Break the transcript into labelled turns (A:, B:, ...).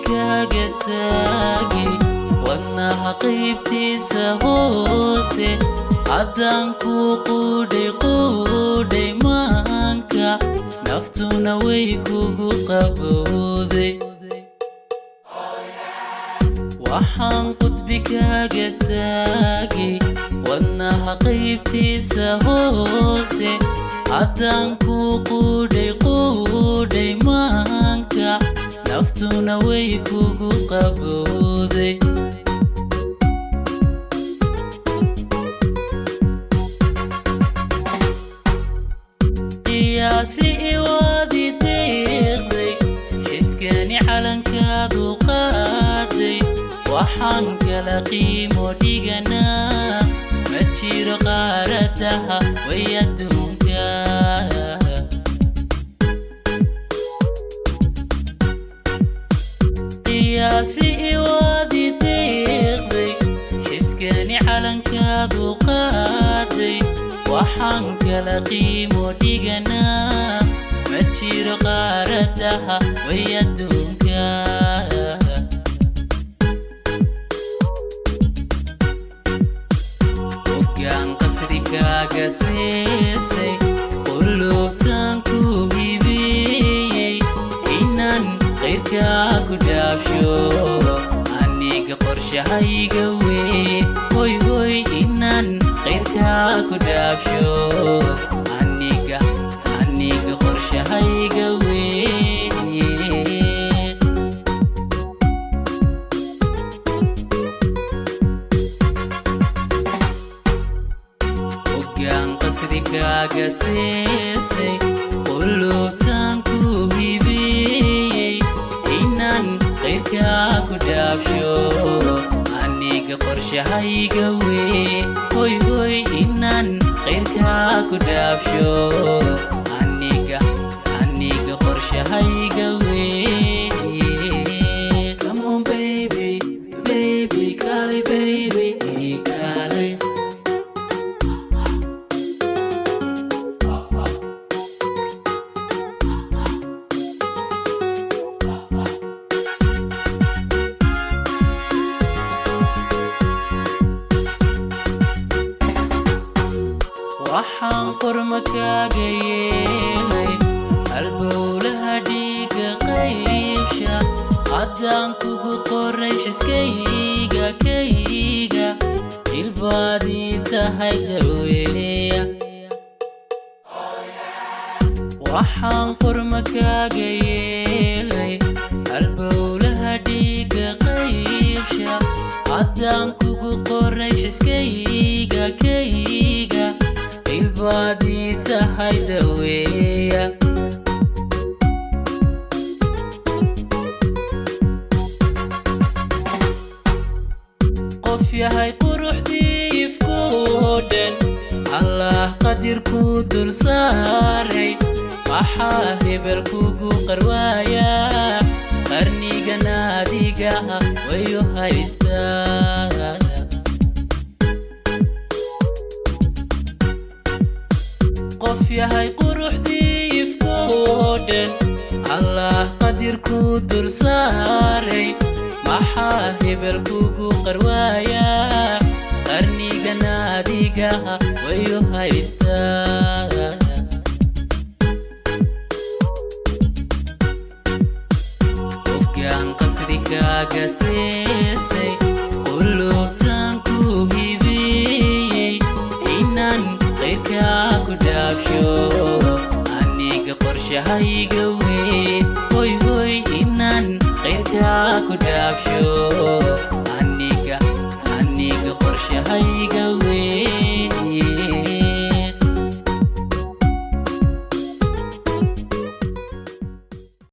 A: كاجتاجي وانا حقيبتي سهوسي عدانكو قودي مانكا نفتونا ويكو قبوذي waxaan qudbigaaga taagi wadnaha qaybtiisa hoose haddaan ku quudhay maanka naftuna way kugu qabowday qiyaasli iwaadi deeqday xiskani calankaadu qaaday waxaan kala qiimo dhiganaa ma jiro qaaradaha way adduunka qiyaasli iwaadi deeqday xiskani calankaadu qaaday waxaan kala qiimo dhiganaa ma jiro qaaradaha way adduunka قصركاga siisay qulubtan ku hibiyay inaan qeyrkaa ku dhaafsho aniga qorshahayga wey hoy hoy inaan qeyrkaa ku dhaafsho aniga qorshahayga wey قصركاga siisay qulubtan ku hibiyay inaan qeyrkaa ku dhaafsho aniga qorshahayga wey hoy hoy inaan qeyrkaa ku dhaafsho aniga qorshahayga wey come on baby kali baby kali waxaan qormakaaga yeelay halbowlaha dhiiga qaybsha haddaan kugu qoray xiskayga ilbaadii tahay daweeya waxaan qormakaaga yeelay halbowlaha dhiiga qaybsha haddaan kugu qoray xiskayga ilbaadii tahay daweeya qof yahay quruxdii ifkoo dhan allah qadirku dul saaray maxaa hebel kugu qarwaaya qarnigan adiga wayu haystaa qof yahay quruxdii ifkoo dhan allah qadirku dul saaray maxaa hebel kugu qarwaaya qarnigan adiga wayu haystaa hoggaan qasrikaaga siisay qulubtan ku hibiyay inaan qeyrkaa ku dhaafsho aniga qorshahayga wey hoy hoy inaan qeyrkaa ku dhaafsho aniga qorshahayga